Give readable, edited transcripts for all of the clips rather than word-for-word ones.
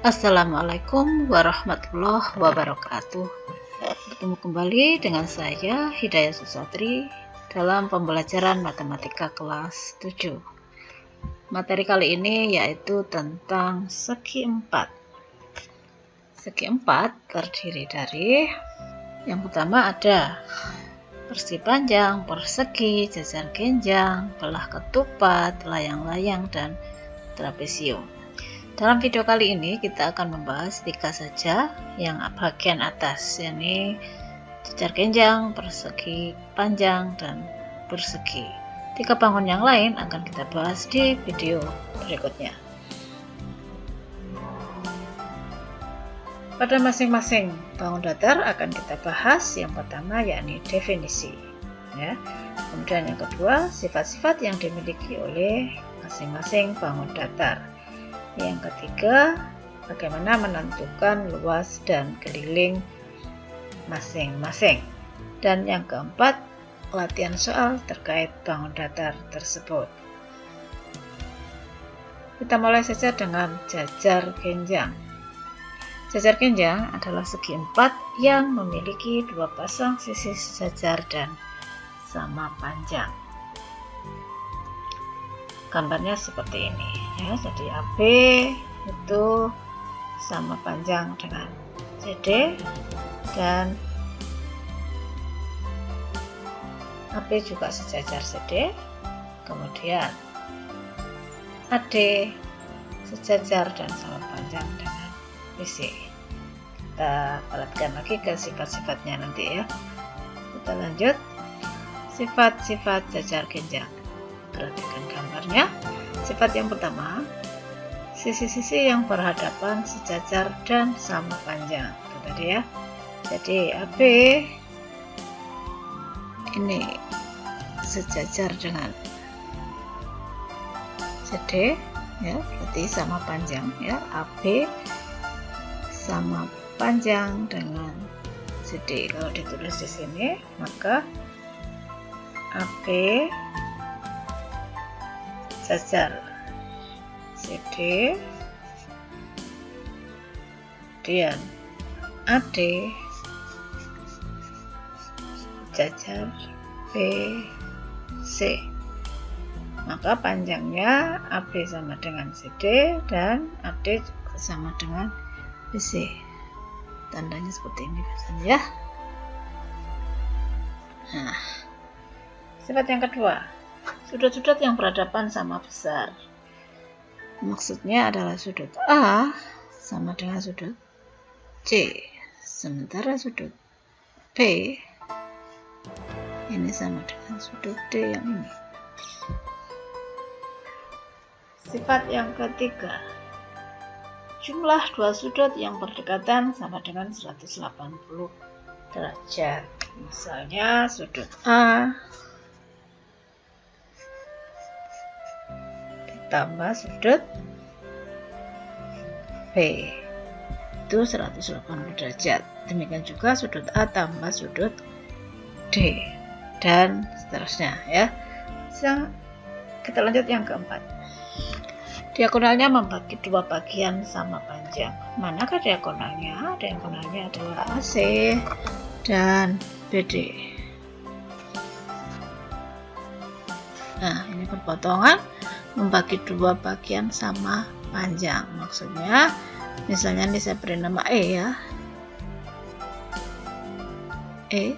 Assalamualaikum warahmatullahi wabarakatuh. Bertemu kembali dengan saya Hidayah Susatri dalam pembelajaran matematika kelas 7. Materi kali ini yaitu tentang segi 4. Segi 4 terdiri dari yang pertama ada persegi panjang, persegi, jajar genjang, belah ketupat, layang-layang, dan trapesium. Dalam video kali ini kita akan membahas 3 saja yang bagian atas, yakni jajar genjang, persegi panjang, dan persegi. 3 bangun yang lain akan kita bahas di video berikutnya. Pada masing-masing bangun datar akan kita bahas yang pertama yakni definisi, ya. Kemudian yang kedua sifat-sifat yang dimiliki oleh masing-masing bangun datar. Yang ketiga, bagaimana menentukan luas dan keliling masing-masing. Dan yang keempat, latihan soal terkait bangun datar tersebut. Kita mulai saja dengan jajar genjang. Jajar genjang adalah segi 4 yang memiliki 2 pasang sisi sejajar dan sama panjang. Gambarnya seperti ini, ya. Jadi AB itu sama panjang dengan CD dan AB juga sejajar CD. Kemudian AD sejajar dan sama panjang dengan BC. Kita perhatikan lagi ke sifat-sifatnya nanti, ya. Kita lanjut sifat-sifat jajar genjang. Perhatikan gambarnya. Sifat yang pertama, sisi-sisi yang berhadapan sejajar dan sama panjang. Itu tadi, ya. Jadi AB ini sejajar dengan CD, ya, berarti sama panjang, ya. AB sama panjang dengan CD. Kalau ditulis di sini, maka AB sejajar CD dan AD sejajar BC. Maka panjangnya AB sama dengan CD dan AD juga sama dengan BC. Tandanya seperti ini biasanya, ya. Nah, sifat yang kedua, sudut-sudut yang berhadapan sama besar. Maksudnya adalah sudut A sama dengan sudut C, sementara sudut B ini sama dengan sudut D yang ini. Sifat yang ketiga, jumlah 2 sudut yang berdekatan sama dengan 180 derajat. Misalnya sudut A tambah sudut B itu 180 derajat. Demikian juga sudut A tambah sudut D dan seterusnya, ya. Kita lanjut yang keempat. Diagonalnya membagi 2 bagian sama panjang. Manakah diagonalnya? Diagonalnya adalah AC dan BD. Nah, ini berpotongan membagi 2 bagian sama panjang. Maksudnya, misalnya ini saya beri nama E, ya. E,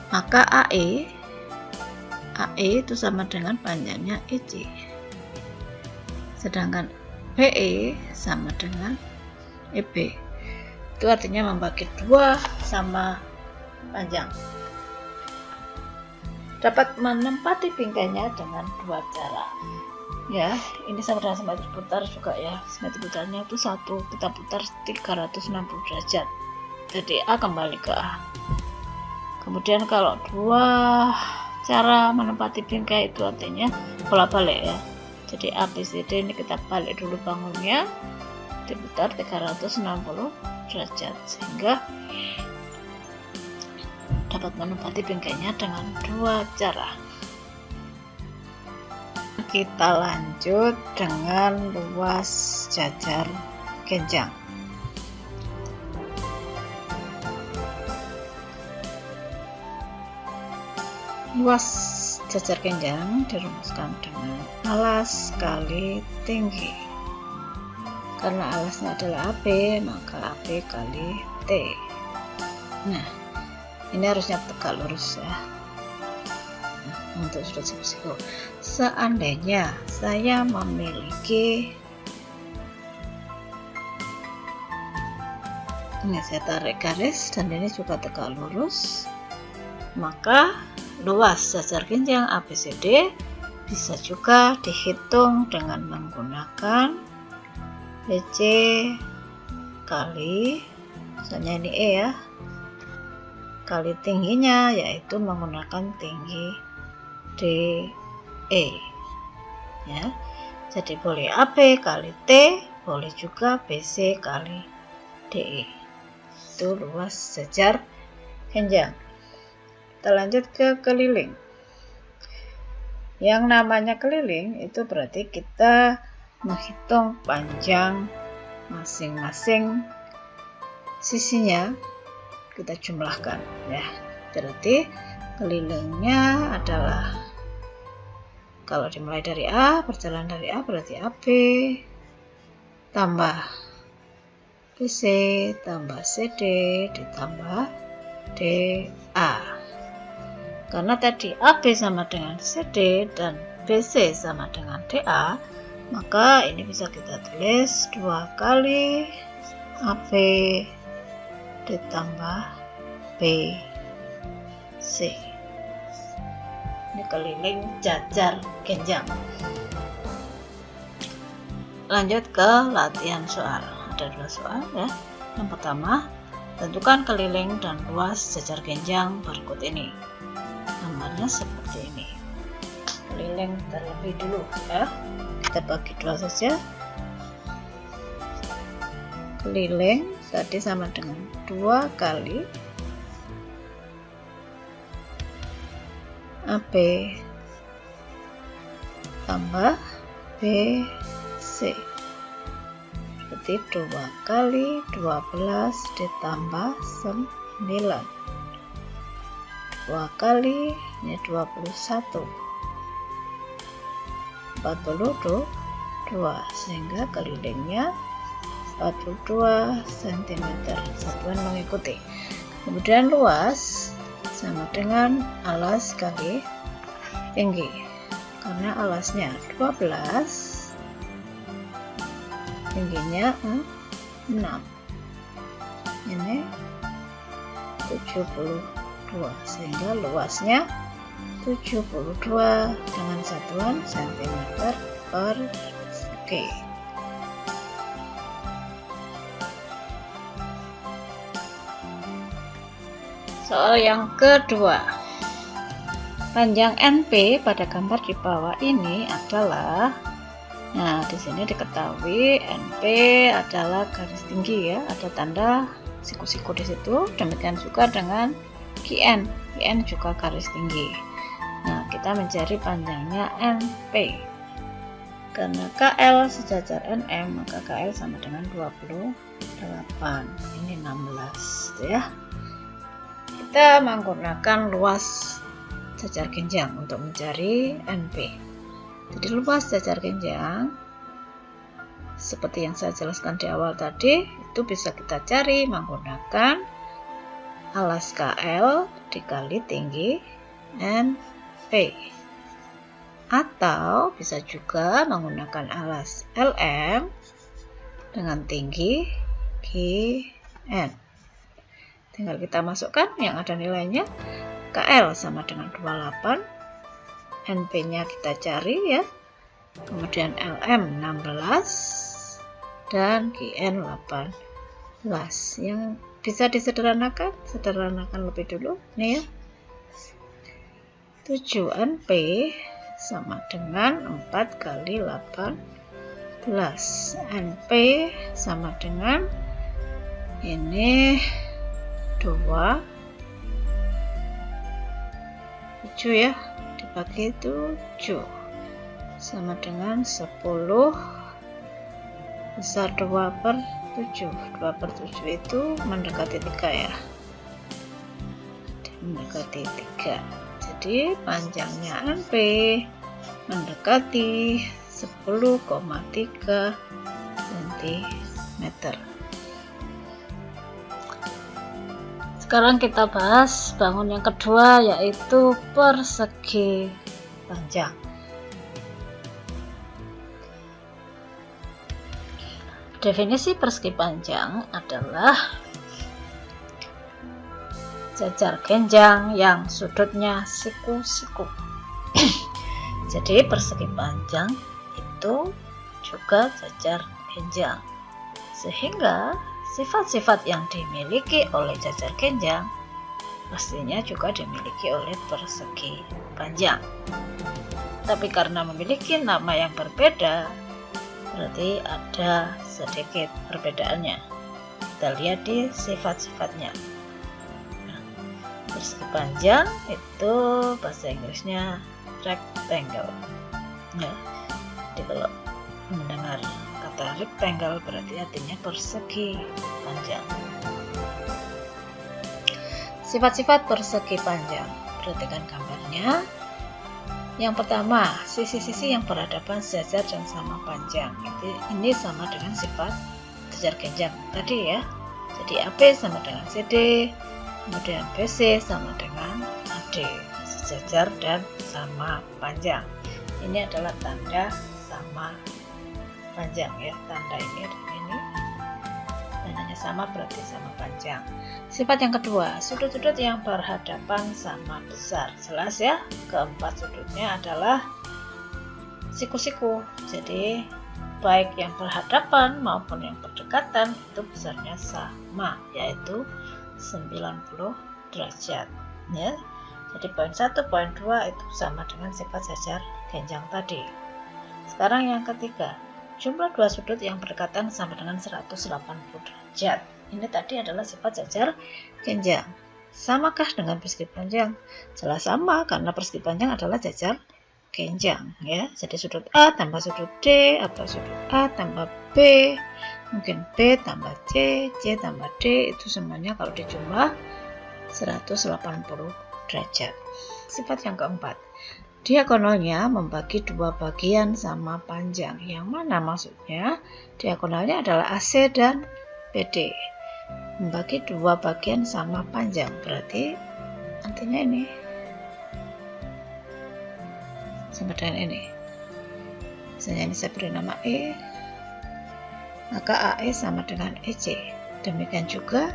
maka AE itu sama dengan panjangnya EC. Sedangkan BE sama dengan EB. Itu artinya membagi 2 sama panjang. Dapat menempati bingkainya dengan 2 cara. ya. Ini sama dengan simetri putar juga ya, simetri putarnya itu 1, kita putar 360 derajat, jadi A kembali ke A. Kemudian kalau dua cara menempati bingkai itu artinya bolak-balik ya, jadi ABCD ini kita balik dulu bangunnya, diputar 360 derajat sehingga dapat menempati bingkainya dengan dua cara. Kita lanjut dengan luas jajar genjang. Luas jajar genjang dirumuskan dengan alas kali tinggi. Karena alasnya adalah AB, maka AB kali T. Nah, ini harusnya tegak lurus ya. Nah, untuk sudut siku-siku, seandainya saya memiliki, ini saya tarik garis dan ini juga tegak lurus, maka luas jajar genjang ABCD bisa juga dihitung dengan menggunakan BC kali, misalnya ini E ya, kali tingginya, yaitu menggunakan tinggi DE ya. Jadi boleh AB kali T, boleh juga BC kali DE. Itu luas jajar genjang. Kita lanjut ke keliling. Yang namanya keliling itu berarti kita menghitung panjang masing-masing sisinya, kita jumlahkan ya. Berarti kelilingnya adalah, kalau dimulai dari A, berjalan dari A berarti AB tambah BC tambah CD ditambah DA. Karena tadi AB sama dengan CD dan BC sama dengan DA, maka ini bisa kita tulis 2 kali AB ditambah BC. Ini keliling jajar genjang. Lanjut ke latihan soal. Ada 2 soal ya. Yang pertama, tentukan keliling dan luas jajar genjang berikut ini. Gambarnya seperti ini. Keliling terlebih dulu ya. Kita bagi 2 saja. Keliling tadi sama dengan 2 kali AB tambah BC, berarti 2 kali 12 ditambah 9, 2 kali ini 21, 42, sehingga kelilingnya 42 cm, satuan mengikuti. Kemudian luas sama dengan alas kali tinggi, karena alasnya 12, tingginya 6, ini 72, sehingga luasnya 72 dengan satuan cm per persegi. Soal yang kedua, panjang NP pada gambar di bawah ini adalah, nah di sini diketahui NP adalah garis tinggi ya, ada tanda siku-siku di situ. Demikian juga dengan QN, QN juga garis tinggi. Nah, kita mencari panjangnya NP. Karena KL sejajar NM, maka KL sama dengan 28. Ini 16 ya. Kita menggunakan luas jajar genjang untuk mencari NP. Jadi luas jajar genjang seperti yang saya jelaskan di awal tadi, itu bisa kita cari menggunakan alas KL dikali tinggi NP, atau bisa juga menggunakan alas LM dengan tinggi GN. Tinggal kita masukkan yang ada nilainya. KL sama dengan 28, NP nya kita cari ya, kemudian LM 16, dan GN 18. Yang bisa disederhanakan, lebih dulu nih ya. 7NP sama dengan 4 kali 18. NP sama dengan ini 2, 7 ya, dibagi 7 sama dengan 10 besar 2/7. 2/7 itu mendekati 3 ya, mendekati 3. Jadi panjangnya NP mendekati 10,3 cm. Sekarang kita bahas bangun yang kedua, yaitu persegi panjang. Definisi persegi panjang adalah jajar genjang yang sudutnya siku-siku. Jadi persegi panjang itu juga jajar genjang, sehingga sifat-sifat yang dimiliki oleh jajar genjang pastinya juga dimiliki oleh persegi panjang. Tapi karena memiliki nama yang berbeda, berarti ada sedikit perbedaannya. Kita lihat di sifat-sifatnya. Persegi panjang itu bahasa Inggrisnya rectangle ya. Jadi kalau mendengar kata rectangle berarti artinya persegi panjang. Sifat-sifat persegi panjang, perhatikan gambarnya. Yang pertama, sisi-sisi yang berhadapan sejajar dan sama panjang. Ini sama dengan sifat jajar genjang tadi ya. Jadi AB sama dengan CD, kemudian BC sama dengan AD, sejajar dan sama panjang. Ini adalah tanda sama panjang ya. Tanda ini tandanya sama berarti sama panjang. Sifat yang kedua, sudut-sudut yang berhadapan sama besar. Jelas ya, keempat sudutnya adalah siku-siku. Jadi baik yang berhadapan maupun yang berdekatan itu besarnya sama, yaitu 90 derajat ya. Jadi poin 1, poin 2 itu sama dengan sifat jajar genjang tadi. Sekarang yang ketiga, jumlah dua sudut yang berdekatan sama dengan 180 derajat. Ini tadi adalah sifat jajar genjang. Samakah dengan persegi panjang? Jelas sama, karena persegi panjang adalah jajar genjang ya. Jadi sudut A tambah sudut D atau sudut A tambah B, mungkin B tambah C, C tambah D, itu semuanya kalau dijumlah 180 derajat. Sifat yang keempat, diagonalnya membagi dua bagian sama panjang. Yang mana maksudnya? Diagonalnya adalah AC dan BD. Membagi dua bagian sama panjang, berarti artinya ini sama dengan ini. Misalnya ini saya beri nama E, maka AE sama dengan EC. Demikian juga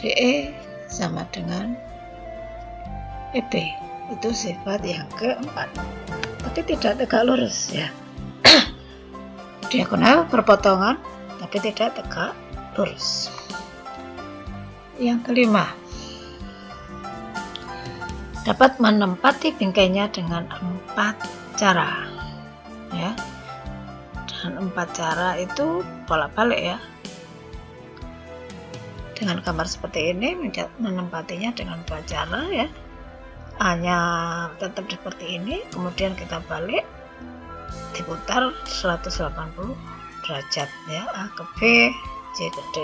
DE sama dengan EB. Itu sifat yang keempat. Tapi tidak tegak lurus ya. Diagonal berpotongan tapi tidak tegak lurus. Yang kelima, dapat menempati bingkainya dengan 4 cara ya. Dan 4 cara itu bolak-balik ya. Dengan gambar seperti ini menempatinya dengan 4 cara ya. A-nya tetap seperti ini, kemudian kita balik, diputar 180 derajat ya, A ke B, C ke D.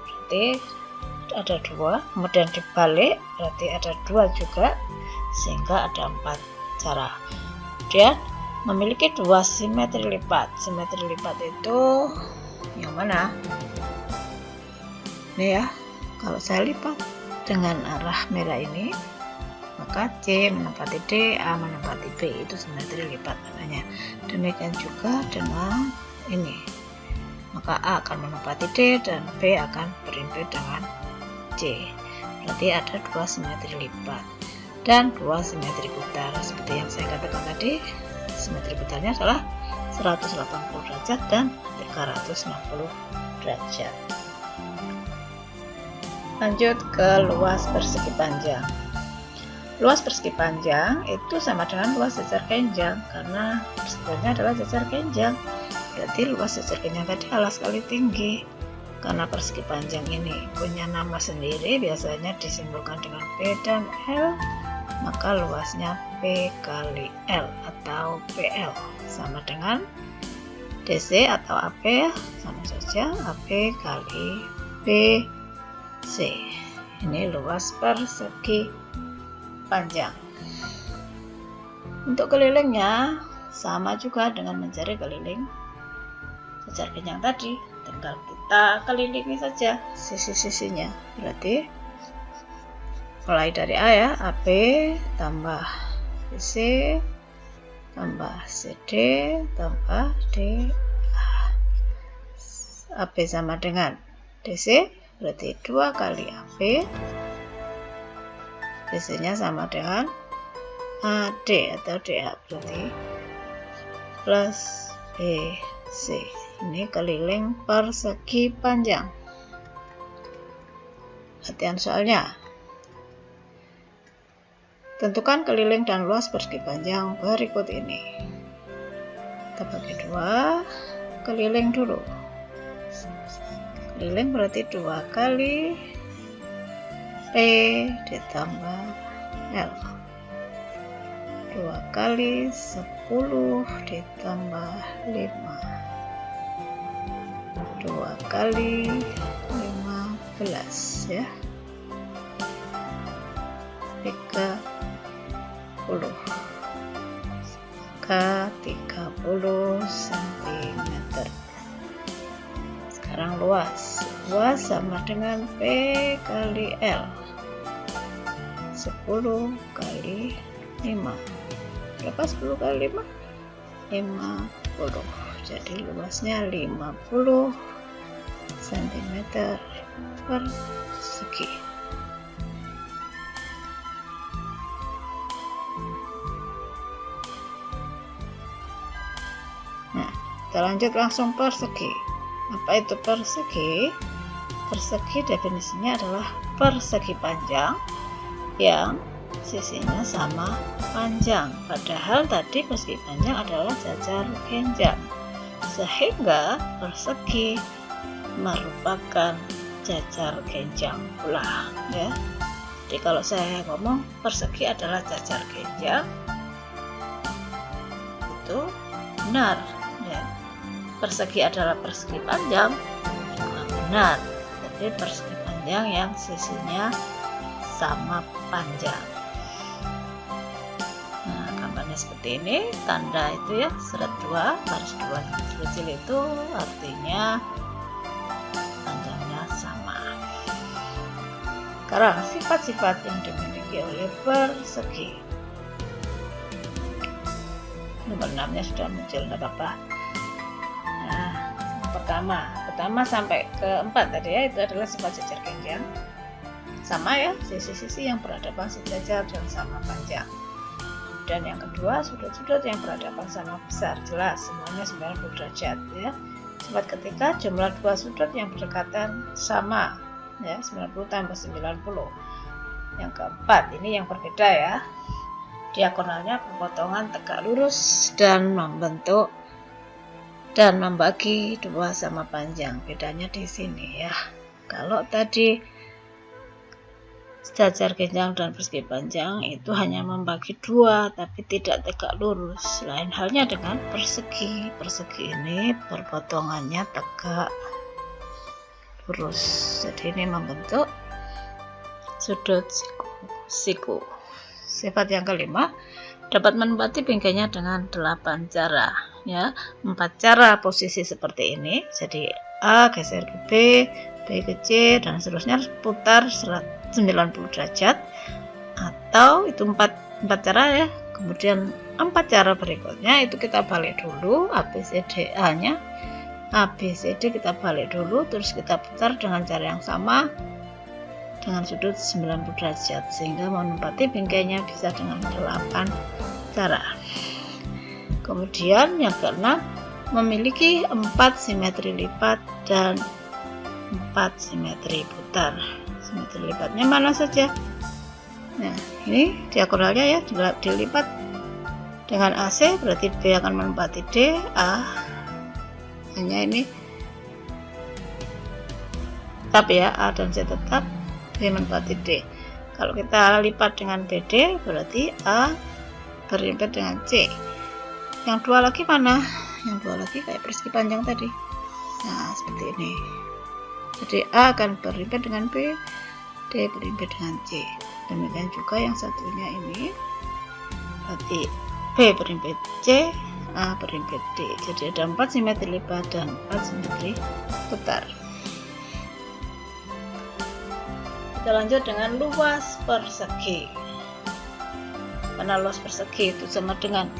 Berarti ada 2, kemudian dibalik berarti ada 2 juga, sehingga ada 4 cara. Kemudian memiliki 2 simetri lipat. Simetri lipat itu yang mana? Ini ya, kalau saya lipat dengan arah merah ini, maka C menempati D, A menempati B, itu simetri lipat namanya. Demikian juga dengan ini, maka A akan menempati D dan B akan berimpit dengan C. Berarti ada 2 simetri lipat dan 2 simetri putar. Seperti yang saya katakan tadi, simetri putarnya adalah 180 derajat dan 360 derajat. Lanjut ke luas persegi panjang. Luas persegi panjang itu sama dengan luas jajar kenjang, karena persegiannya adalah jajar kenjang. Berarti luas jajar kenjang tadi alas kali tinggi. Karena persegi panjang ini punya nama sendiri, biasanya disimbolkan dengan P dan L, maka luasnya P kali L atau PL, sama dengan DC atau AP, sama saja AP kali BC. Ini luas persegi panjang. Untuk kelilingnya sama juga dengan mencari keliling jajar kenjang tadi, tinggal kita kelilingi saja sisi-sisinya. Berarti mulai dari A ya, AP tambah BC tambah CD tambah DA. AP sama dengan DC, berarti 2 kali AP. DC nya sama dengan AD atau DA, berarti plus BC. Ini keliling persegi panjang. Latihan soalnya. Tentukan keliling dan luas persegi panjang berikut ini. Kita bagi 2, keliling dulu. Keliling berarti 2 kali P ditambah L. 2 kali 10 ditambah 5. 2 kali 15 ya. 30 cm. Sekarang luas sama dengan P kali L, 10 kali 5. Berapa 10 kali 5? 50. Jadi luasnya 50 cm persegi. Kita lanjut langsung persegi. Apa itu persegi? Persegi definisinya adalah persegi panjang yang sisinya sama panjang. Padahal tadi persegi panjang adalah jajar kenjang, sehingga persegi merupakan jajar kenjang pula ya. Jadi kalau saya ngomong persegi adalah jajar kenjang, itu benar ya. Persegi adalah persegi panjang juga benar. Jadi persegi panjang yang sisinya sama panjang. Nah, gambarnya seperti ini, tanda itu ya, seret 2, garis 2 kecil itu artinya panjangnya sama. Sekarang sifat-sifat yang dimiliki oleh persegi. Nomor 6-nya sudah muncul, tidak apa-apa. Nah, pertama sampai ke 4 tadi ya, itu adalah sifat jajar kenjang. Sama ya, sisi-sisi yang berhadapan sejajar dan sama panjang. Dan yang kedua, sudut-sudut yang berhadapan sama besar, jelas semuanya 90 derajat ya. Sifat ketiga, jumlah dua sudut yang berdekatan sama ya, 90 tambah 90. Yang keempat, ini yang berbeda ya. Diagonalnya perpotongan tegak lurus dan membentuk dan membagi 2 sama panjang. Bedanya di sini ya. Kalau tadi jajar kenjang dan persegi panjang itu hanya membagi 2 tapi tidak tegak lurus. Lain halnya dengan persegi. Persegi ini perpotongannya tegak lurus. Jadi ini membentuk sudut siku. Sifat yang kelima, dapat menempati bingkainya dengan 8 cara ya. 4 cara posisi seperti ini. Jadi A geser ke B, B ke C dan seterusnya, putar 90 derajat, atau itu 4 cara ya. Kemudian 4 cara berikutnya itu kita balik dulu, ABCDA nya ABCD kita balik dulu, terus kita putar dengan cara yang sama dengan sudut 90 derajat, sehingga menempati bingkainya bisa dengan 8 cara. Kemudian yang keenam, memiliki 4 simetri lipat dan 4 simetri putar. Simetri lipatnya mana saja? Nah, ini diagonalnya ya, dilipat dengan AC, berarti B akan menempati D, A hanya ini tetap ya, A dan C tetap, B menempati D. Kalau kita lipat dengan BD, berarti A berimpit dengan C. Yang dua lagi mana? Yang dua lagi kayak persegi panjang tadi. Nah, seperti ini. Jadi A akan berimpit dengan B, D berimpit dengan C. Demikian juga yang satunya ini, berarti B berimpit C, A berimpit D. Jadi ada 4 simetri lipat dan 4 simetri putar. Kita lanjut dengan luas persegi. Karena luas persegi itu sama dengan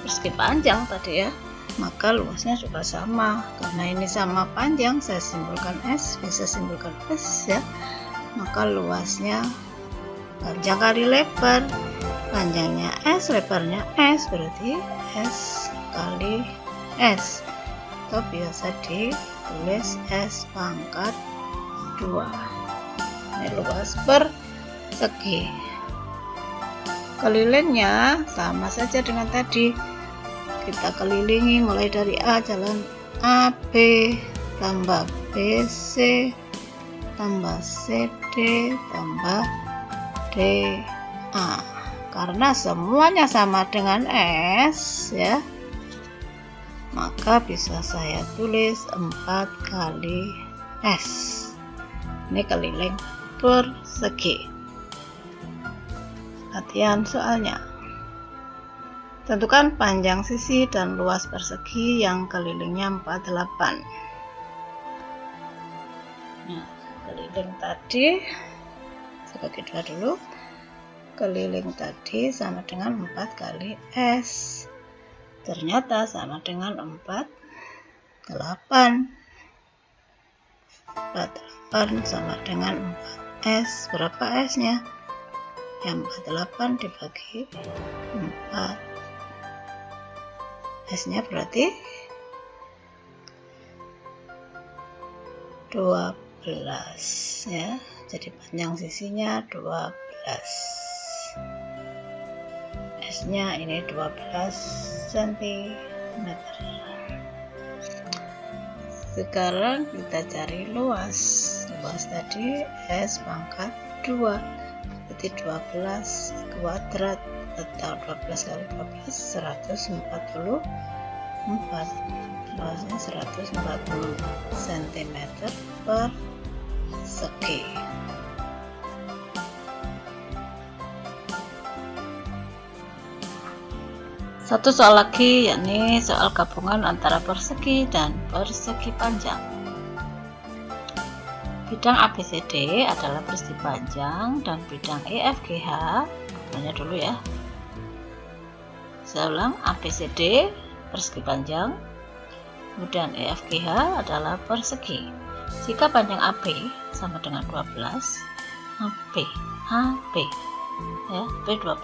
persegi panjang tadi ya, maka luasnya juga sama. Karena ini sama panjang, saya simbolkan S, bisa simbolkan S ya. Maka luasnya panjang kali lebar, panjangnya S, lebarnya S, berarti S kali S, atau biasa ditulis S pangkat 2. Ini luas persegi. Kelilingnya sama saja dengan tadi, kita kelilingi mulai dari A, jalan AB tambah BC tambah CD tambah DA. Karena semuanya sama dengan S ya, maka bisa saya tulis 4 kali S. Ini keliling persegi. Latihan soalnya. Tentukan panjang sisi dan luas persegi yang kelilingnya 48. Nah, keliling tadi saya bagi 2 dulu. Keliling tadi sama dengan 4 kali S. Ternyata sama dengan 48. 48 sama dengan 4S. Berapa S-nya? Yang 48 dibagi 4. S-nya berarti 12 ya. Jadi panjang sisinya 12. S-nya ini 12 cm. Sekarang kita cari luas. Luas tadi S pangkat 2, berarti 12 kuadrat atau 12 kali 12 144. Luasnya 140 cm persegi. Satu soal lagi, yakni soal gabungan antara persegi dan persegi panjang. Bidang ABCD adalah persegi panjang dan bidang EFGH, namanya dulu ya. Saya ulang, ABCD persegi panjang, kemudian EFGH adalah persegi. Jika panjang AB sama dengan 12, AB ya, B12.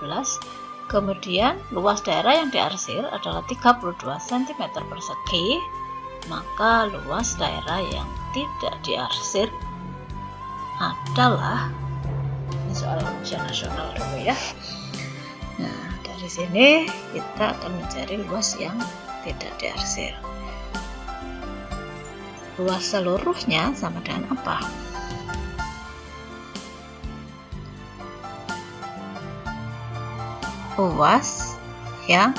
Kemudian luas daerah yang diarsir adalah 32 cm persegi, maka luas daerah yang tidak diarsir adalah, ini soal ujian nasional dulu ya. Nah, dari sini kita akan mencari luas yang tidak diarsir. Luas seluruhnya sama dengan apa? Luas yang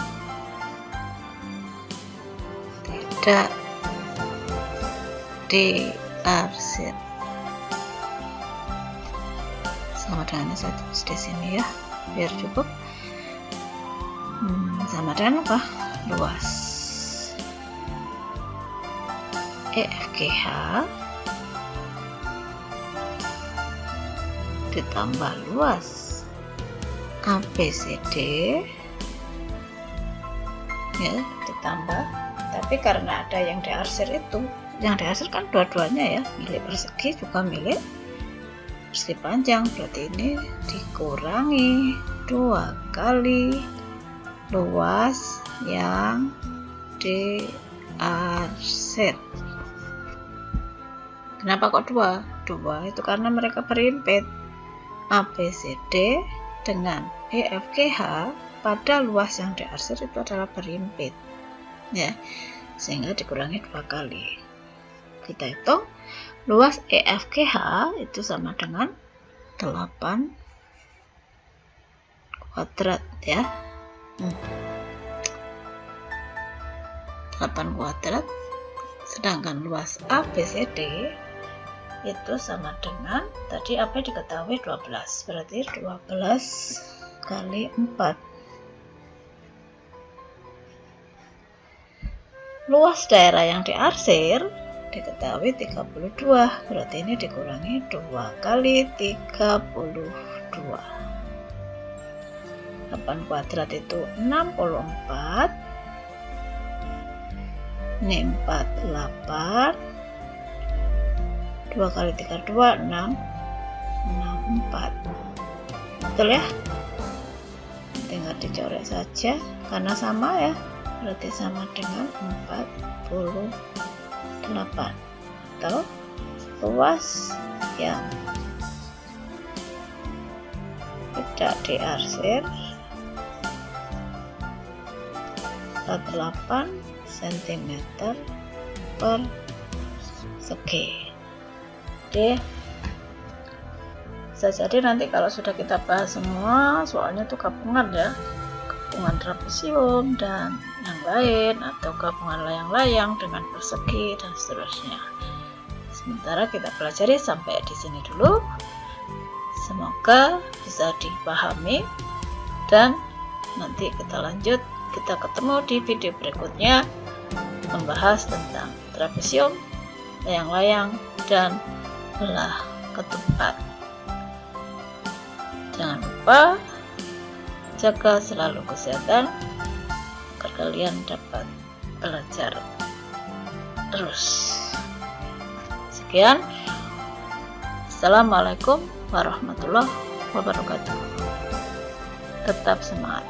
tidak diarsir sama dengan saya tulis di sini ya, biar cukup. Sama dengan apa? Luas EFGH ditambah luas ABCD ya, ditambah, tapi karena ada yang diarsir itu, yang diarsir kan dua-duanya ya, milik persegi juga milik persegi panjang, berarti ini dikurangi 2 kali luas yang diarsir. Kenapa kok 2? 2 itu karena mereka berimpit. ABCD dengan EFGH pada luas yang diarsir itu adalah berimpit, ya, sehingga dikurangi 2 kali. Kita hitung luas EFGH itu sama dengan 8 kuadrat, ya. 8 kuadrat, sedangkan luas ABCD itu sama dengan tadi apa diketahui 12, berarti 12 kali 4. Luas daerah yang diarsir diketahui 32, berarti ini dikurangi 2 kali 32. 8 kuadrat itu 64, ini 48, 2 kali 32 6, 64. Betul ya? Tinggal dicoret saja karena sama ya, berarti sama dengan 48. Atau luas yang tidak diarsir 48 cm per segi. Oke, bisa jadi nanti kalau sudah kita bahas semua soalnya itu gabungan ya, gabungan trapesium dan yang lain, atau gabungan layang-layang dengan persegi dan seterusnya. Sementara kita pelajari sampai di sini dulu. Semoga bisa dipahami dan nanti kita lanjut, kita ketemu di video berikutnya membahas tentang trapesium, layang-layang dan belah ketupat. Jangan lupa jaga selalu kesehatan agar kalian dapat belajar terus. Sekian, assalamualaikum warahmatullahi wabarakatuh. Tetap semangat.